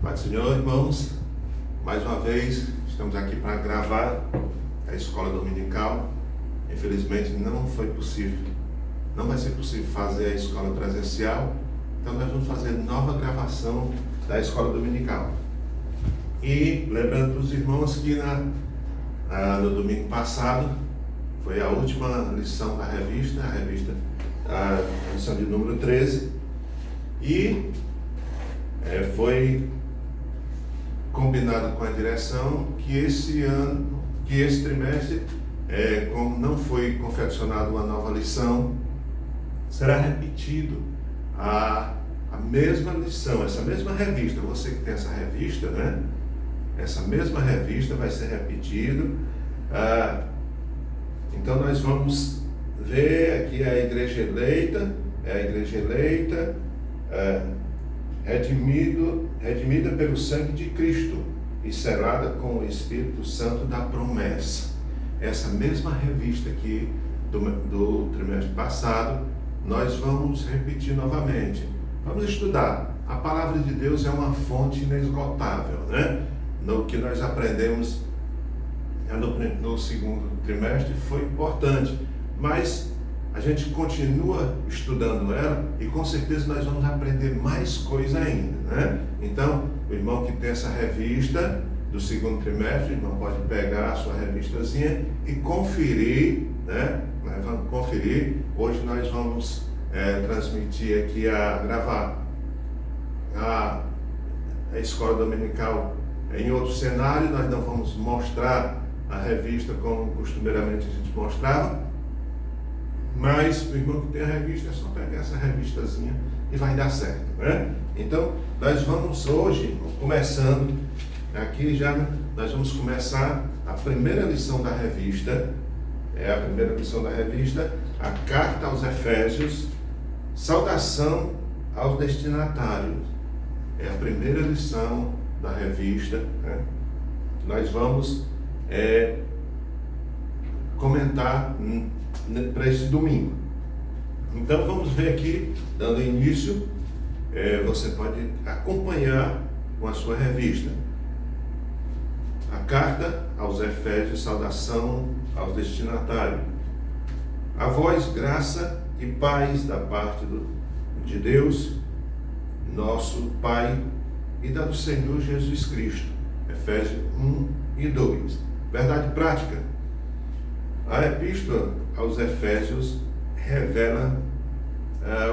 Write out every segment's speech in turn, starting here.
Pai do Senhor, irmãos, mais uma vez estamos aqui para gravar a escola dominical. Infelizmente não foi possível, não vai ser possível fazer a escola presencial, então nós vamos fazer nova gravação da escola dominical. E lembrando para os irmãos que no domingo passado foi a última lição da revista, a lição de número 13, e foi combinado com a direção que esse trimestre, como não foi confeccionada uma nova lição, será repetido a mesma lição, essa mesma revista. Você que tem essa revista, né? Essa mesma revista vai ser repetido. Então nós vamos ver aqui a igreja eleita, redimida pelo sangue de Cristo e selada com o Espírito Santo da promessa. Essa mesma revista aqui do trimestre passado, nós vamos repetir novamente. Vamos estudar. A palavra de Deus é uma fonte inesgotável, né? No que nós aprendemos no segundo trimestre foi importante, mas a gente continua estudando ela e com certeza nós vamos aprender mais coisa ainda, né? Então, o irmão que tem essa revista do segundo trimestre, o irmão pode pegar a sua revistazinha e conferir, né? Nós vamos conferir. Hoje nós vamos transmitir aqui, gravar a escola dominical em outro cenário. Nós não vamos mostrar a revista como costumeiramente a gente mostrava, mas o irmão que tem a revista é só pegar essa revistazinha e vai dar certo, né? Então, nós vamos hoje, começando aqui nós vamos começar a primeira lição da revista, a carta aos Efésios, saudação aos destinatários. É a primeira lição da revista, né? Nós vamos comentar para esse domingo. Então vamos ver aqui, dando início, você pode acompanhar com a sua revista. A carta aos Efésios, saudação aos destinatários. A vós, graça e paz da parte de Deus, nosso Pai, e da do Senhor Jesus Cristo. Efésios 1 e 2. Verdade prática. A epístola aos Efésios revela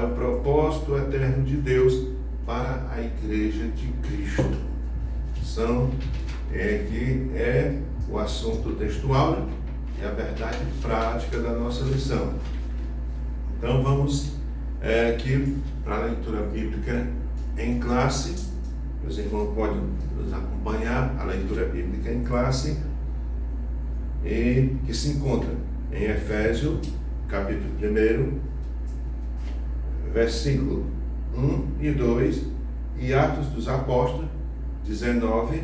o propósito eterno de Deus para a igreja de Cristo. Que é o assunto textual e a verdade prática da nossa lição. Então vamos aqui para a leitura bíblica em classe. Os irmãos podem nos acompanhar, a leitura bíblica em classe, e que se encontra em Efésios, capítulo 1, versículo 1 e 2, e Atos dos Apóstolos, 19,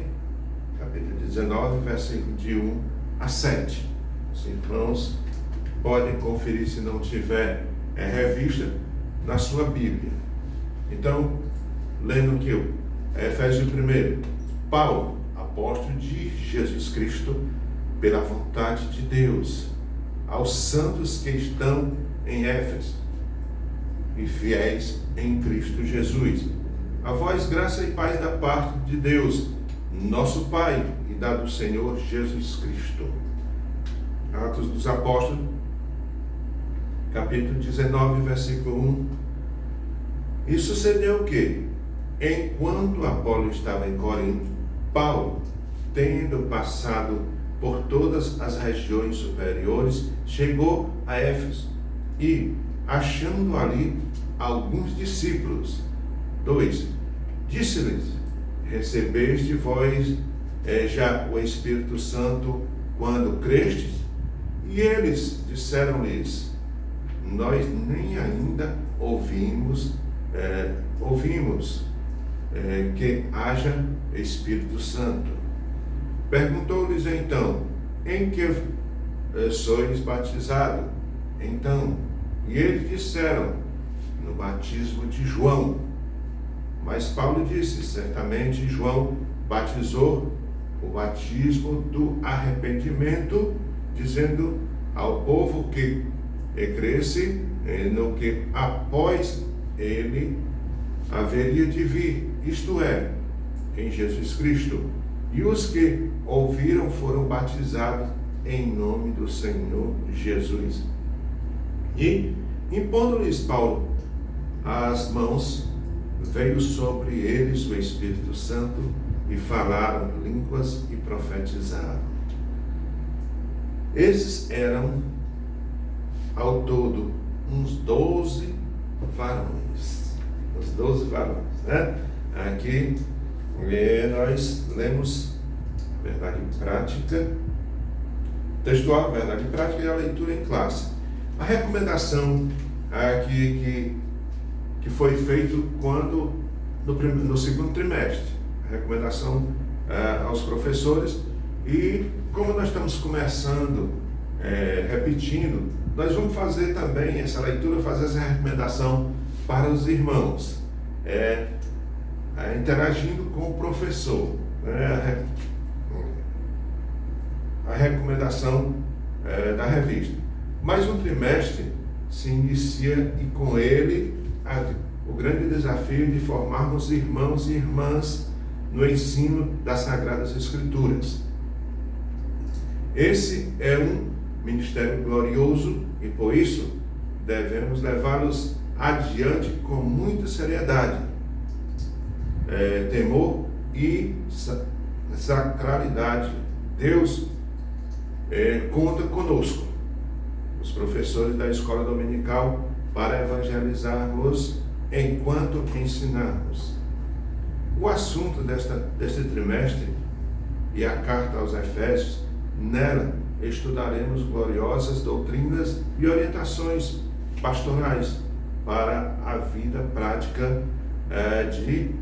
capítulo 19, versículo de 1 a 7. Os irmãos podem conferir, se não tiver revista, na sua Bíblia. Então, lendo aqui, Efésios 1, Paulo, apóstolo de Jesus Cristo, pela vontade de Deus, aos santos que estão em Éfeso e fiéis em Cristo Jesus. A vós, graça e paz da parte de Deus, nosso Pai, e da do Senhor Jesus Cristo. Atos dos Apóstolos, capítulo 19, versículo 1. E sucedeu que, enquanto Apolo estava em Corinto, Paulo, tendo passado por todas as regiões superiores, chegou a Éfeso e, achando ali alguns discípulos, 2, disse-lhes: recebeste vós já o Espírito Santo quando crestes? E eles disseram-lhes: nós nem ainda ouvimos que haja Espírito Santo. Perguntou-lhes então: em que sois batizados? Então, e eles disseram: no batismo de João. Mas Paulo disse, certamente João batizou o batismo do arrependimento, dizendo ao povo que cresce no que após ele haveria de vir, isto é, em Jesus Cristo. E os que ouviram foram batizados em nome do Senhor Jesus. E, impondo-lhes Paulo as mãos, veio sobre eles o Espírito Santo e falaram línguas e profetizaram. Esses eram, ao todo, uns 12 varões. Os 12 varões, né? Aqui nós lemos verdade prática, textual, verdade prática e a leitura em classe. A recomendação que foi feito quando no segundo trimestre, a recomendação aos professores, e como nós estamos começando, repetindo, nós vamos fazer também essa leitura, fazer essa recomendação para os irmãos, interagindo com o professor, a recomendação da revista. Mais um trimestre se inicia e com ele o grande desafio de formarmos irmãos e irmãs no ensino das Sagradas Escrituras. Esse é um ministério glorioso e por isso devemos levá-los adiante com muita seriedade, temor e sacralidade. Deus conta conosco, os professores da escola dominical, para evangelizarmos enquanto ensinarmos. O assunto deste trimestre e a carta aos Efésios, nela estudaremos gloriosas doutrinas e orientações pastorais para a vida prática de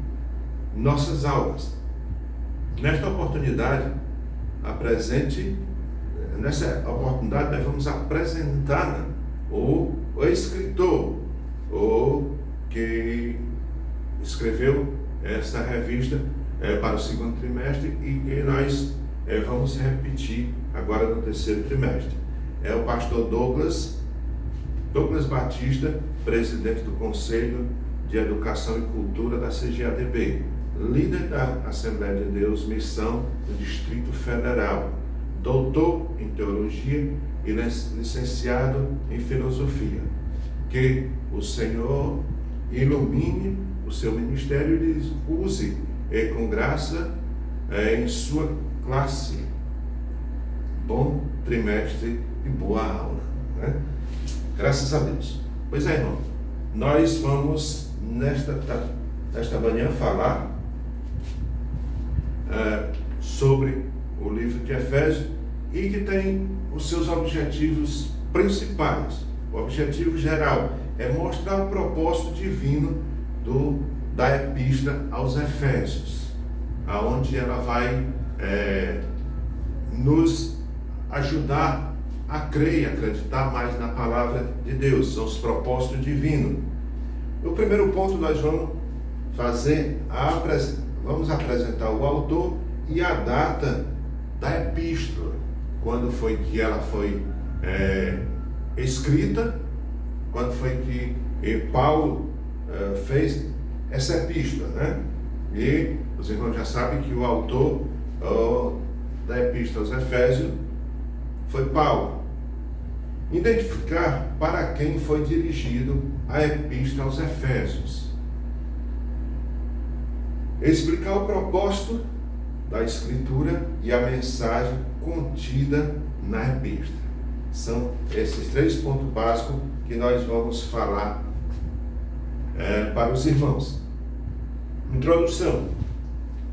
nossas aulas. Nessa oportunidade nós vamos apresentar o escritor, que escreveu esta revista para o segundo trimestre e que nós vamos repetir agora no terceiro trimestre. É o pastor Douglas Batista, presidente do Conselho de Educação e Cultura da CGADB, líder da Assembleia de Deus Missão do Distrito Federal, doutor em Teologia e licenciado em Filosofia. Que o Senhor ilumine o seu ministério e lhes use com graça em sua classe. Bom trimestre e boa aula, né? Graças a Deus. Pois é, irmão, nós vamos nesta manhã falar sobre o livro de Efésios e que tem os seus objetivos principais. O objetivo geral é mostrar o propósito divino da epístola aos Efésios, aonde ela vai nos ajudar a crer e acreditar mais na palavra de Deus, são os propósitos divinos. No primeiro ponto nós vamos vamos apresentar o autor e a data da epístola, quando foi que ela foi escrita, quando foi que Paulo fez essa epístola, né? E os irmãos já sabem que o autor da epístola aos Efésios foi Paulo. Identificar para quem foi dirigido a epístola aos Efésios. Explicar o propósito da escritura e a mensagem contida na epístola. São esses 3 pontos básicos que nós vamos falar para os irmãos. Introdução.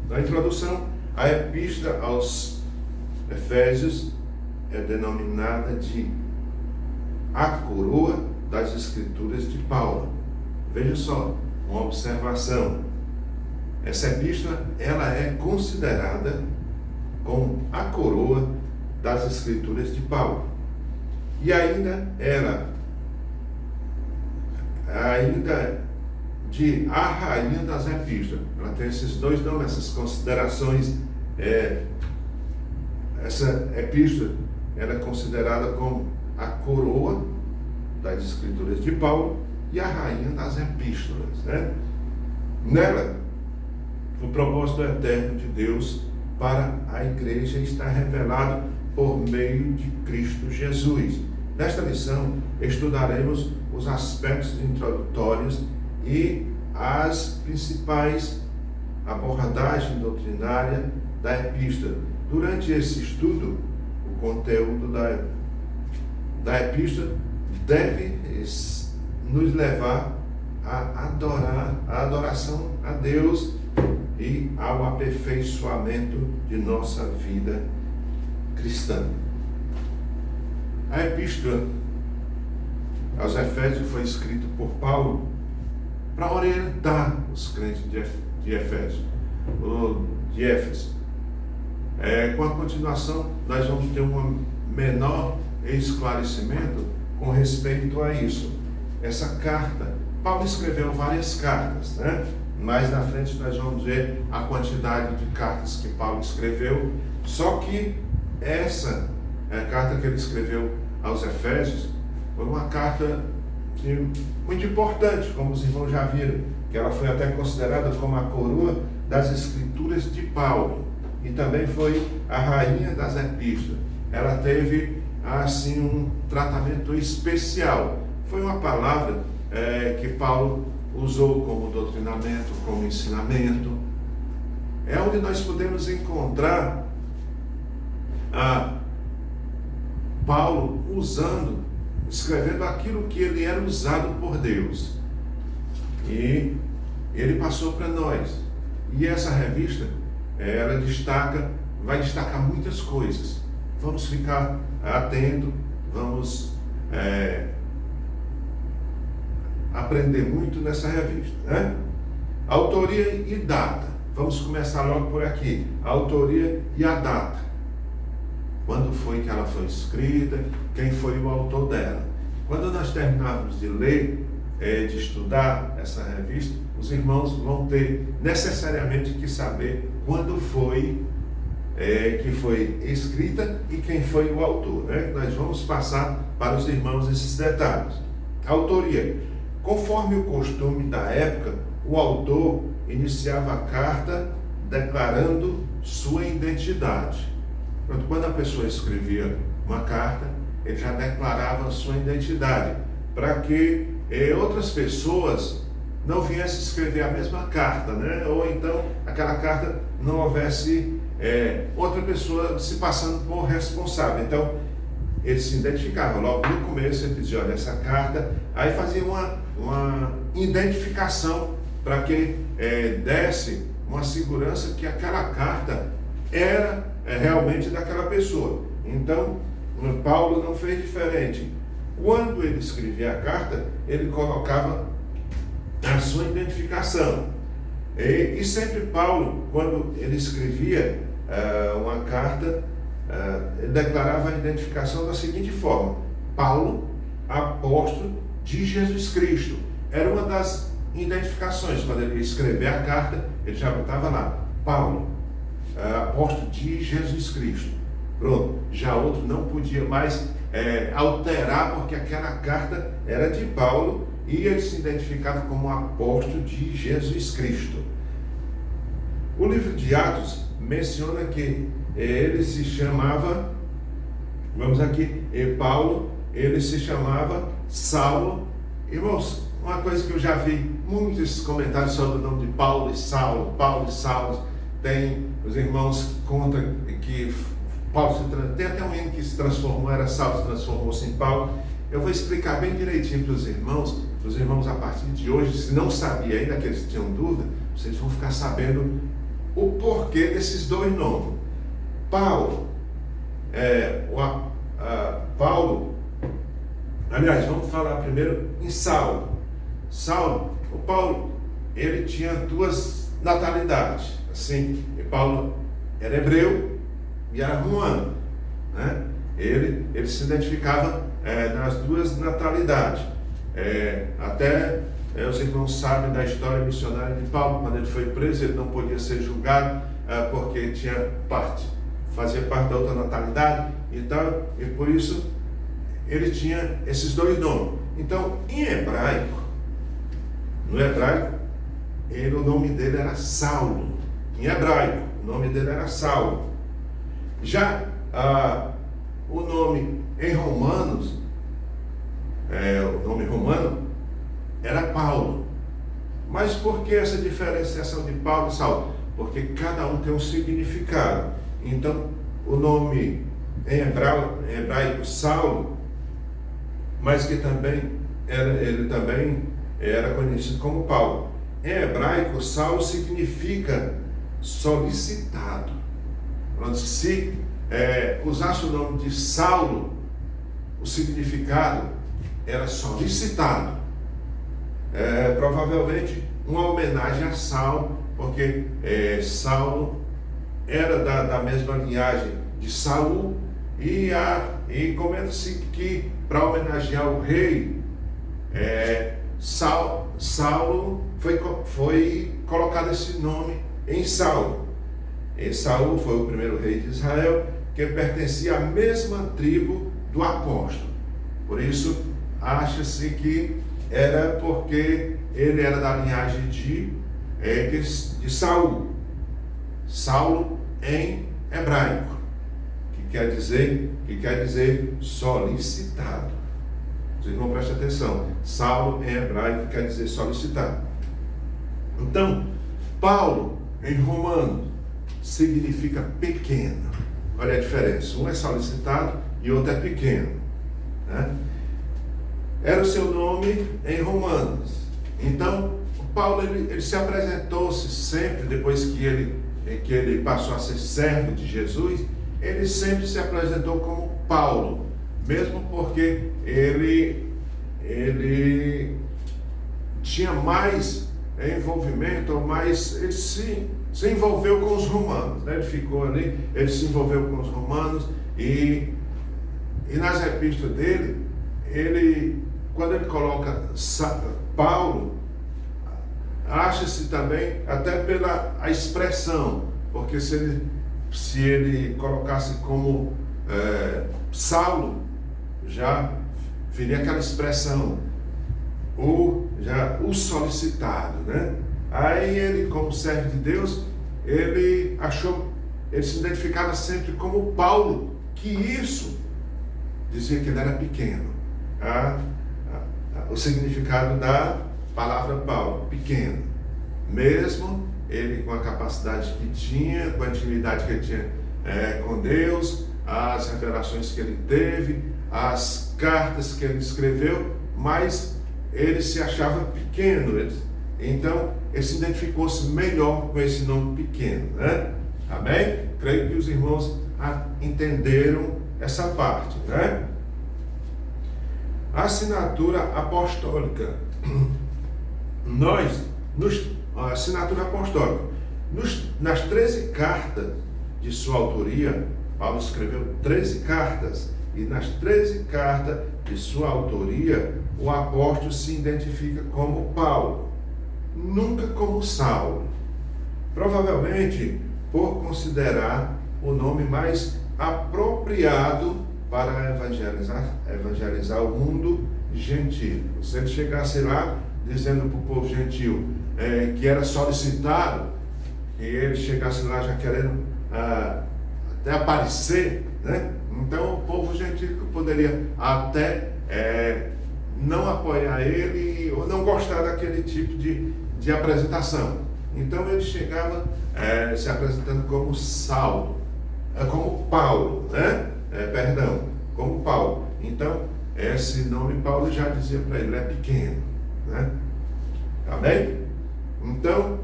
Na introdução, a epístola aos Efésios é denominada de a coroa das Escrituras de Paulo. Veja só, uma observação. Essa epístola, ela é considerada como a coroa das Escrituras de Paulo. E ainda de a rainha das epístolas. Ela tem esses dois nomes, essas considerações. Essa epístola ela é considerada como a coroa das escrituras de Paulo e a rainha das epístolas, né? Nela, o propósito eterno de Deus para a igreja está revelado por meio de Cristo Jesus. Nesta lição, estudaremos os aspectos introdutórios e as principais abordagens doutrinárias da epístola. Durante esse estudo, o conteúdo da epístola deve nos levar a adoração a Deus e ao aperfeiçoamento de nossa vida cristã. A epístola aos Efésios foi escrita por Paulo para orientar os crentes de Éfeso. Com a continuação, nós vamos ter um menor esclarecimento com respeito a isso. Essa carta, Paulo escreveu várias cartas, né? Mais na frente nós vamos ver a quantidade de cartas que Paulo escreveu. Só que essa carta que ele escreveu aos Efésios foi uma carta muito importante, como os irmãos já viram, que ela foi até considerada como a coroa das escrituras de Paulo, e também foi a rainha das epístolas. Ela teve assim um tratamento especial. Foi uma palavra que Paulo usou como doutrinamento, como ensinamento. É onde nós podemos encontrar Paulo escrevendo aquilo que ele era usado por Deus. E ele passou para nós. E essa revista, ela vai destacar muitas coisas. Vamos ficar atentos, vamos aprender muito nessa revista, né? Autoria e data. Vamos começar logo por aqui. A autoria e a data. Quando foi que ela foi escrita? Quem foi o autor dela? Quando nós terminarmos de ler, de estudar essa revista, os irmãos vão ter necessariamente que saber quando foi que foi escrita e quem foi o autor, né? Nós vamos passar para os irmãos esses detalhes. Autoria. Conforme o costume da época, o autor iniciava a carta declarando sua identidade. Quando a pessoa escrevia uma carta, ele já declarava sua identidade, para que outras pessoas não viessem escrever a mesma carta, né? Ou então aquela carta não houvesse outra pessoa se passando por responsável. Então ele se identificava logo no começo. Ele dizia: olha, essa carta, aí fazia uma identificação para que desse uma segurança que aquela carta era realmente daquela pessoa. Então Paulo não fez diferente. Quando ele escrevia a carta, ele colocava a sua identificação. E sempre Paulo, quando ele escrevia uma carta, ele declarava a identificação da seguinte forma: Paulo, apóstolo de Jesus Cristo. Era uma das identificações. Quando ele escrevia a carta, ele já botava lá: Paulo, apóstolo de Jesus Cristo. Pronto. Já outro não podia mais alterar, porque aquela carta era de Paulo e ele se identificava como apóstolo de Jesus Cristo. O livro de Atos menciona que ele se chamava, Paulo, ele se chamava Saulo. Irmãos, uma coisa que eu já vi muitos comentários sobre o nome de Paulo e Saulo. Tem os irmãos que contam que Paulo tem até um hino que se transformou, era Saulo, se transformou-se em Paulo. Eu vou explicar bem direitinho para os irmãos a partir de hoje. Se não sabia ainda, que eles tinham dúvida, vocês vão ficar sabendo o porquê desses dois nomes. Aliás, vamos falar primeiro em Saulo. O Paulo, ele tinha duas natalidades. Assim, Paulo era hebreu e era romano, né? Ele se identificava nas duas natalidades. Até Os irmãos sabem da história missionária de Paulo. Quando ele foi preso, ele não podia ser julgado porque fazia parte da outra natalidade e tal, e por isso ele tinha esses dois nomes. Então, em hebraico, no hebraico, o nome dele era Saulo. Em hebraico, o nome dele era Saulo. Já o nome em Romanos, o nome romano, era Paulo. Mas por que essa diferenciação de Paulo e Saulo? Porque cada um tem um significado. Então, o nome em hebraico Saulo, mas que também ele também era conhecido como Paulo. Em hebraico, Saulo significa solicitado. Se usasse o nome de Saulo, o significado era solicitado. Provavelmente uma homenagem a Saulo, porque Saulo era da mesma linhagem de Saul, e comenta-se que para homenagear o rei, Saulo foi colocado esse nome em Saulo. E Saul foi o primeiro rei de Israel, que pertencia à mesma tribo do apóstolo. Por isso, acha-se que era porque ele era da linhagem de Saul. Saulo em hebraico, que quer dizer solicitado. Os irmãos prestem atenção. Saulo em hebraico quer dizer solicitado. Então, Paulo em romano significa pequeno. Olha a diferença. Um é solicitado e outro é pequeno, né? Era o seu nome em Romanos. Então, Paulo ele se apresentou-se sempre, depois que ele passou a ser servo de Jesus, ele sempre se apresentou como Paulo, mesmo porque ele tinha mais envolvimento, ele se envolveu com os romanos, né? Ele ficou ali, ele se envolveu com os romanos, e nas epístolas dele, quando ele coloca Paulo, acha-se também, até pela a expressão, porque se ele colocasse como Saulo, já viria aquela expressão, o solicitado, né? Aí ele, como servo de Deus, ele se identificava sempre como Paulo, que isso dizia que ele era pequeno. O significado da palavra Paulo, pequeno. Mesmo ele com a capacidade que tinha, com a intimidade que ele tinha com Deus, as revelações que ele teve, as cartas que ele escreveu, mas ele se achava pequeno. Então, ele se identificou-se melhor com esse nome pequeno, né? Amém? Creio que os irmãos entenderam essa parte, né? A assinatura apostólica. A assinatura apostólica. Nas 13 cartas de sua autoria, Paulo escreveu 13 cartas, e nas 13 cartas de sua autoria, o apóstolo se identifica como Paulo, nunca como Saulo. Provavelmente por considerar o nome mais apropriado para evangelizar o mundo gentil. Se ele chegasse lá dizendo para o povo gentil que era solicitado, e ele chegasse lá já querendo até aparecer, né? Então o povo gentil poderia até não apoiar ele ou não gostar daquele tipo de apresentação. Então ele chegava se apresentando como Saulo, como Paulo, né? Como Paulo. Então esse nome Paulo já dizia para ele, é pequeno, né? Amém? Então,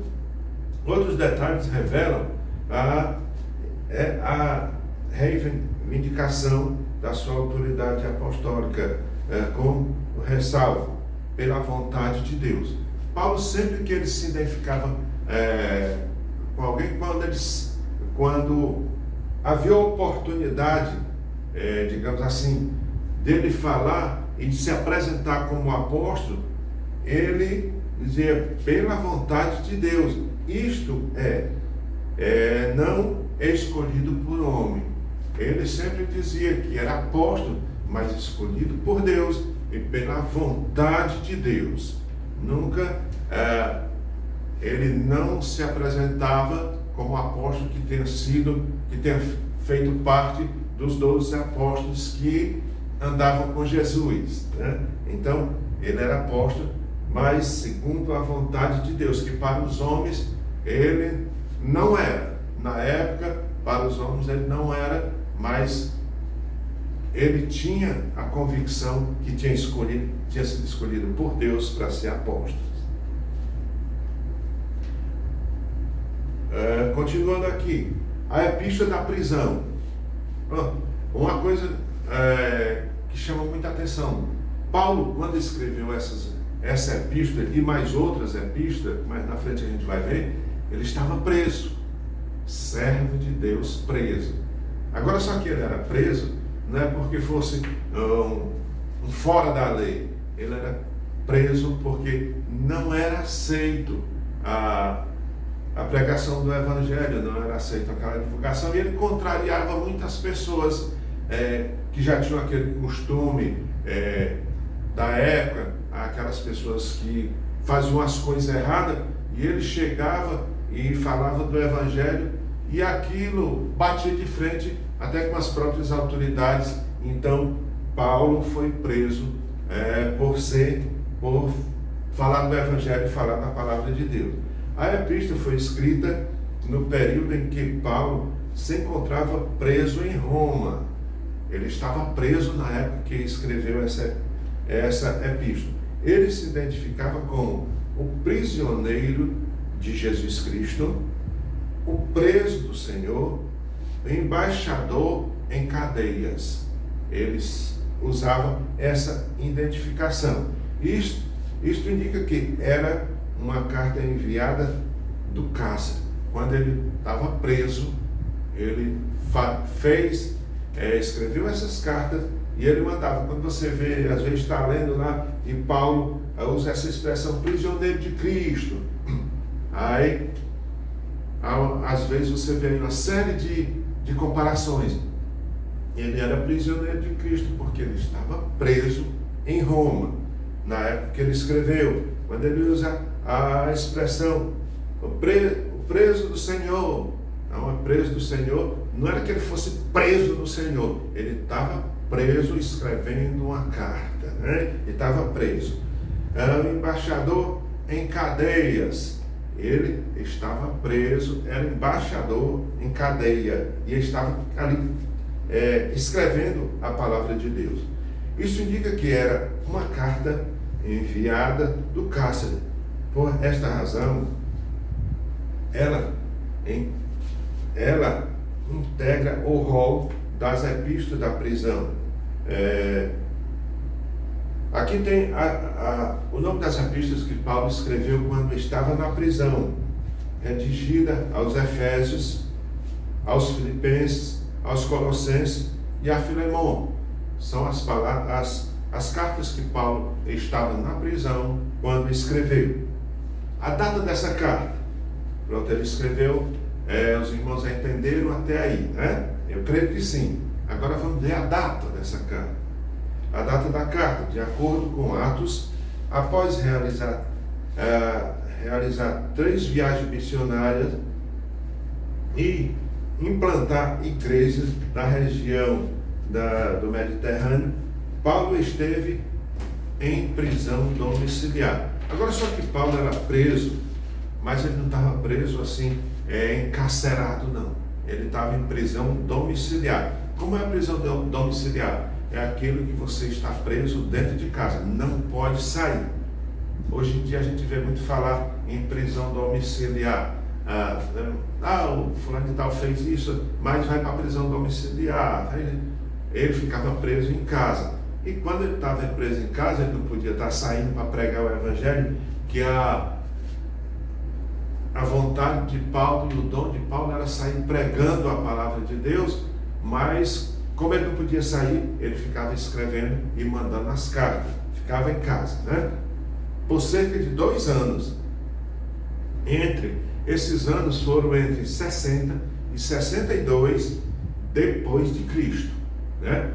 outros detalhes revelam a reivindicação da sua autoridade apostólica, com ressalvo, pela vontade de Deus. Paulo, sempre que ele se identificava com alguém, quando havia oportunidade, digamos assim, dele falar e de se apresentar como apóstolo, ele dizia pela vontade de Deus. Isto não é escolhido por homem. Ele sempre dizia que era apóstolo, mas escolhido por Deus e pela vontade de Deus. Nunca, ele não se apresentava como apóstolo que tenha feito parte dos 12 apóstolos que andavam com Jesus, né? Então, ele era apóstolo, mas segundo a vontade de Deus, que para os homens ele não era. Na época, para os homens ele não era, mas ele tinha a convicção que tinha sido escolhido por Deus para ser apóstolo. Continuando aqui, a epístola da prisão. Uma coisa que chama muita atenção. Paulo, quando escreveu essa epístola e mais outras epístolas, mais na frente a gente vai ver, ele estava preso, servo de Deus preso. Agora, só que ele era preso, não é porque fosse um fora da lei, ele era preso porque não era aceito a pregação do Evangelho, não era aceita aquela divulgação, e ele contrariava muitas pessoas que já tinham aquele costume da época, aquelas pessoas que faziam as coisas erradas, e ele chegava e falava do Evangelho, e aquilo batia de frente até com as próprias autoridades. Então Paulo foi preso por falar do Evangelho e falar da palavra de Deus. A epístola foi escrita no período em que Paulo se encontrava preso em Roma. Ele estava preso na época que escreveu essa epístola. Ele se identificava como o prisioneiro de Jesus Cristo, o preso do Senhor, o embaixador em cadeias. Eles usavam essa identificação. Isto indica que era uma carta enviada do cárcere. Quando ele estava preso, ele escreveu essas cartas e ele mandava. Quando você vê, às vezes está lendo lá, e Paulo usa essa expressão, prisioneiro de Cristo. Aí, às vezes você vê uma série de comparações. Ele era prisioneiro de Cristo porque ele estava preso em Roma, na época que ele escreveu. Quando ele usa a expressão o preso do Senhor, não é preso do Senhor, não era que ele fosse preso do Senhor, ele estava preso escrevendo uma carta, né? Ele estava preso. Era um embaixador em cadeias, ele estava preso, era embaixador em cadeia e estava ali escrevendo a palavra de Deus. Isso indica que era uma carta enviada do cárcere. Por esta razão, ela integra o rol das epístolas da prisão. Aqui tem o nome das epístolas que Paulo escreveu quando estava na prisão, redigida aos Efésios, aos Filipenses, aos Colossenses e a Filemon. São as cartas que Paulo estava na prisão quando escreveu. A data dessa carta, pronto, ele escreveu, os irmãos entenderam até aí, né? Eu creio que sim. Agora vamos ver a data dessa carta. A data da carta, de acordo com Atos, após realizar 3 viagens missionárias e implantar igrejas na região do Mediterrâneo, Paulo esteve em prisão domiciliar. Agora, só que Paulo era preso, mas ele não estava preso assim, encarcerado, não. Ele estava em prisão domiciliar. Como é a prisão domiciliar? É aquilo que você está preso dentro de casa, não pode sair. Hoje em dia a gente vê muito falar em prisão domiciliar. O fulano de tal fez isso, mas vai para a prisão domiciliar. Ele ficava preso em casa. E quando ele estava preso em casa, ele não podia estar saindo para pregar o Evangelho, que a vontade de Paulo e o dom de Paulo era sair pregando a palavra de Deus, mas como ele não podia sair, ele ficava escrevendo e mandando as cartas, ficava em casa, né? por cerca de 2 anos. Esses anos foram entre 60 e 62 depois de Cristo, né?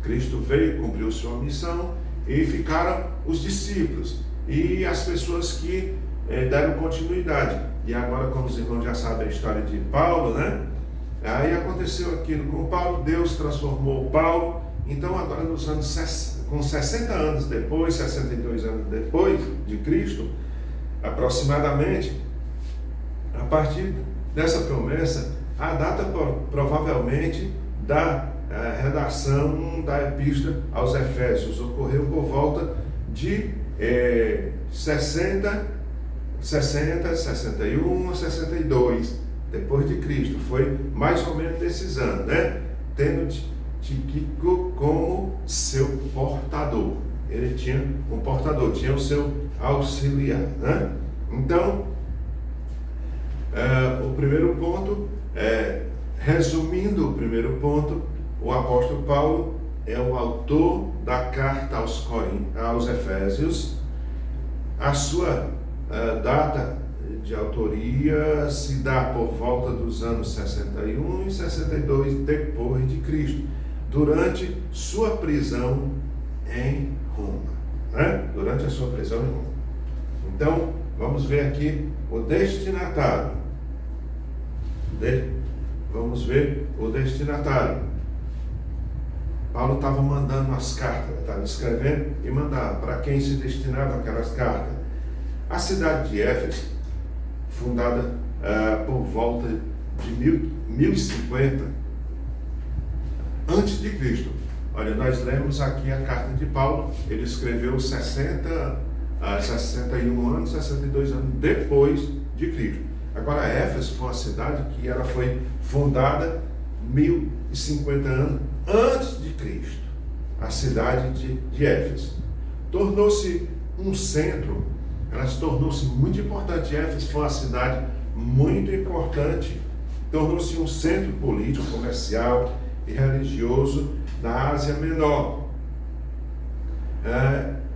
Cristo veio, cumpriu sua missão e ficaram os discípulos e as pessoas que deram continuidade. E agora, como os irmãos já sabem a história de Paulo, né? Aí aconteceu aquilo com Paulo, Deus transformou Paulo. Então agora com 60 anos depois, 62 anos depois de Cristo, aproximadamente, a partir dessa promessa, a data provavelmente da redação da Epístola aos Efésios ocorreu por volta de 60, 61, 62 depois de Cristo. Foi mais ou menos desses anos, né? Tendo Tíquico como seu portador. Ele tinha um portador, tinha o seu auxiliar, né? Então, o primeiro ponto, resumindo o primeiro ponto, o apóstolo Paulo é o autor da carta aos Efésios. A sua data de autoria se dá por volta dos anos 61 e 62 depois de Cristo, durante sua prisão em Roma, né? Durante a sua prisão em Roma. Então, vamos ver aqui o destinatário. Vamos ver o destinatário. Paulo estava mandando as cartas, estava escrevendo e mandava. Para quem se destinava aquelas cartas? A cidade de Éfeso, fundada por volta de 1050 antes de Cristo. Olha, nós lemos aqui a carta de Paulo. Ele escreveu 61 anos, 62 anos depois de Cristo. Agora, Éfeso foi uma cidade que ela foi fundada 1050 anos antes de Cristo. A cidade de Éfeso tornou-se um centro. Ela se tornou-se muito importante. Éfeso foi uma cidade muito importante. Tornou-se um centro político, comercial e religioso na Ásia Menor,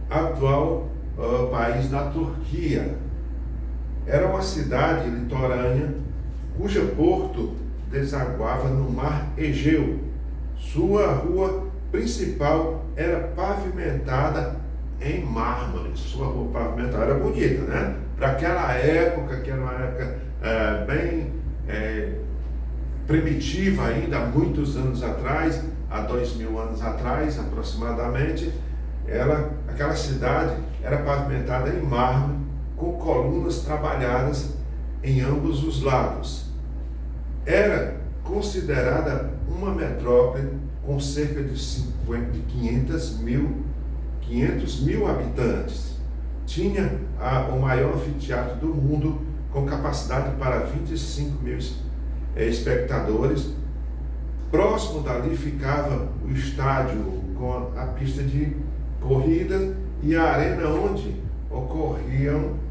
atual país da Turquia. Era uma cidade litorânea cujo porto desaguava no mar Egeu. Sua rua principal era pavimentada em mármore. Sua rua pavimentada era bonita, né? Para aquela época, que era uma época bem primitiva ainda, há muitos anos atrás, há 2000 anos atrás aproximadamente, aquela cidade era pavimentada em mármore, com colunas trabalhadas em ambos os lados. Era considerada uma metrópole com cerca de 500 mil habitantes. Tinha o maior anfiteatro do mundo, com capacidade para 25 mil espectadores. Próximo dali ficava o estádio com a pista de corrida e a arena onde ocorriam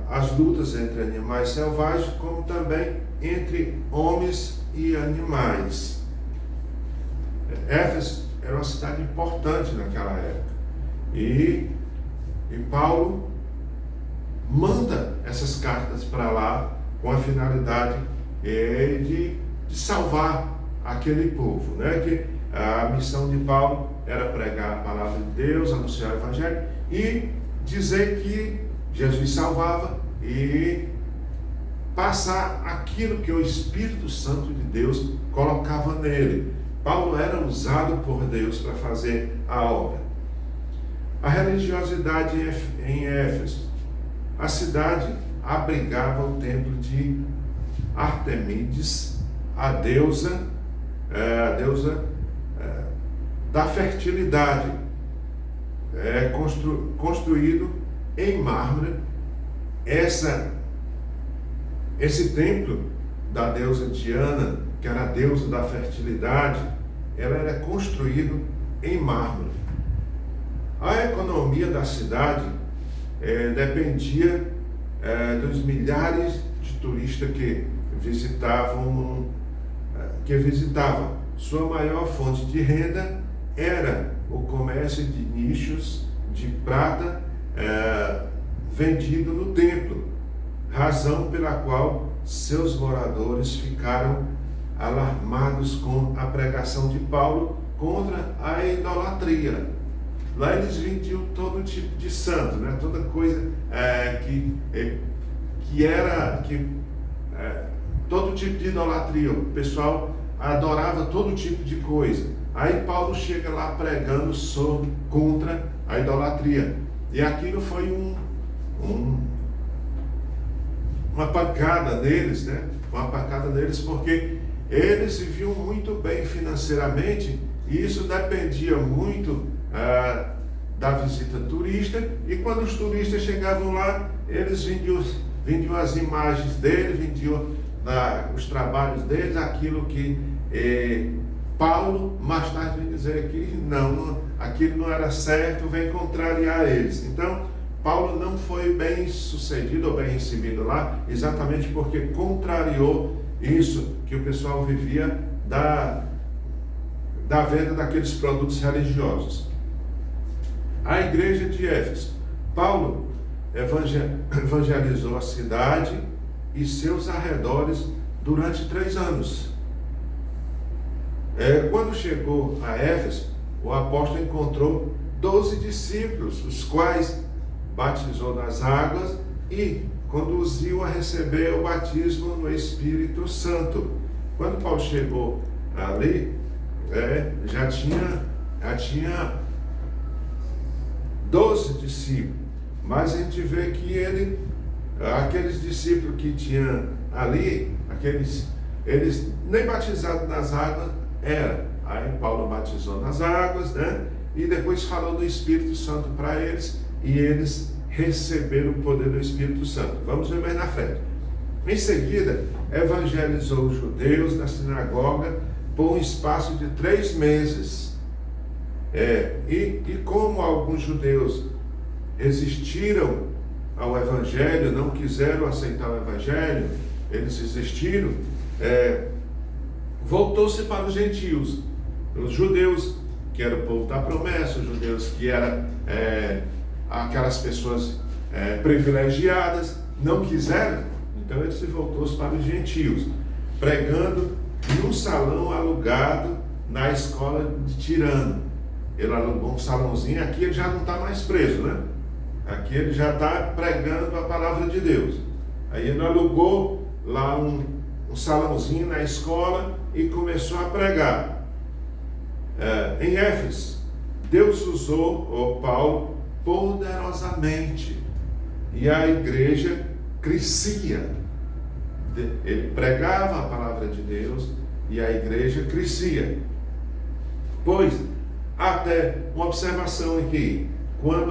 as lutas entre animais selvagens, como também entre homens e animais. Éfeso era uma cidade importante naquela época. E Paulo manda essas cartas para lá com a finalidade de salvar aquele povo, né? Que a missão de Paulo era pregar a palavra de Deus, anunciar o evangelho e dizer que Jesus salvava e passar aquilo que o Espírito Santo de Deus colocava nele. Paulo era usado por Deus para fazer a obra. A religiosidade em Éfeso. A cidade abrigava o templo de Artemides, a deusa da fertilidade, construído em mármore. Esse templo da deusa Diana, que era a deusa da fertilidade, ela era construído em mármore. A economia da cidade dependia dos milhares de turistas que visitavam. Sua maior fonte de renda era o comércio de nichos de prata vendido no templo, razão pela qual seus moradores ficaram alarmados com a pregação de Paulo contra a idolatria. Lá eles vendiam todo tipo de santo, né? Toda coisa todo tipo de idolatria. O pessoal adorava todo tipo de coisa. Aí Paulo chega lá pregando contra a idolatria. E aquilo foi uma pancada neles, né? Uma pancada neles, porque eles viviam muito bem financeiramente e isso dependia muito da visita turista. E quando os turistas chegavam lá, eles vendiam as imagens deles, vendiam os trabalhos deles, aquilo que Paulo mais tarde vem dizer que não, aquilo não era certo, vem contrariar eles. Então, Paulo não foi bem sucedido ou bem recebido lá, exatamente porque contrariou isso que o pessoal vivia da venda daqueles produtos religiosos. A igreja de Éfeso. Paulo evangelizou a cidade e seus arredores durante 3 anos. Quando chegou a Éfeso, o apóstolo encontrou 12 discípulos, os quais batizou nas águas e conduziu a receber o batismo no Espírito Santo. Quando Paulo chegou ali, já tinha 12 discípulos, mas a gente vê que aqueles discípulos que tinha ali, eles nem batizados nas águas eram. Aí Paulo batizou nas águas, né? E depois falou do Espírito Santo para eles, e eles receberam o poder do Espírito Santo. Vamos ver mais na frente. Em seguida, evangelizou os judeus na sinagoga por um espaço de 3 meses. E como alguns judeus resistiram ao Evangelho, não quiseram aceitar o Evangelho, eles resistiram, voltou-se para os gentios, os judeus, que era o povo da promessa, os judeus que eram aquelas pessoas privilegiadas, não quiseram, então ele se voltou para os gentios, pregando em um salão alugado na escola de Tirano. Ele alugou um salãozinho, aqui ele já não está mais preso, né? Aqui ele já está pregando a palavra de Deus. Aí ele alugou lá um salãozinho na escola e começou a pregar. Em Éfeso, Deus usou Paulo poderosamente e a igreja crescia. Ele pregava a palavra de Deus e a igreja crescia. Pois, até uma observação aqui, quando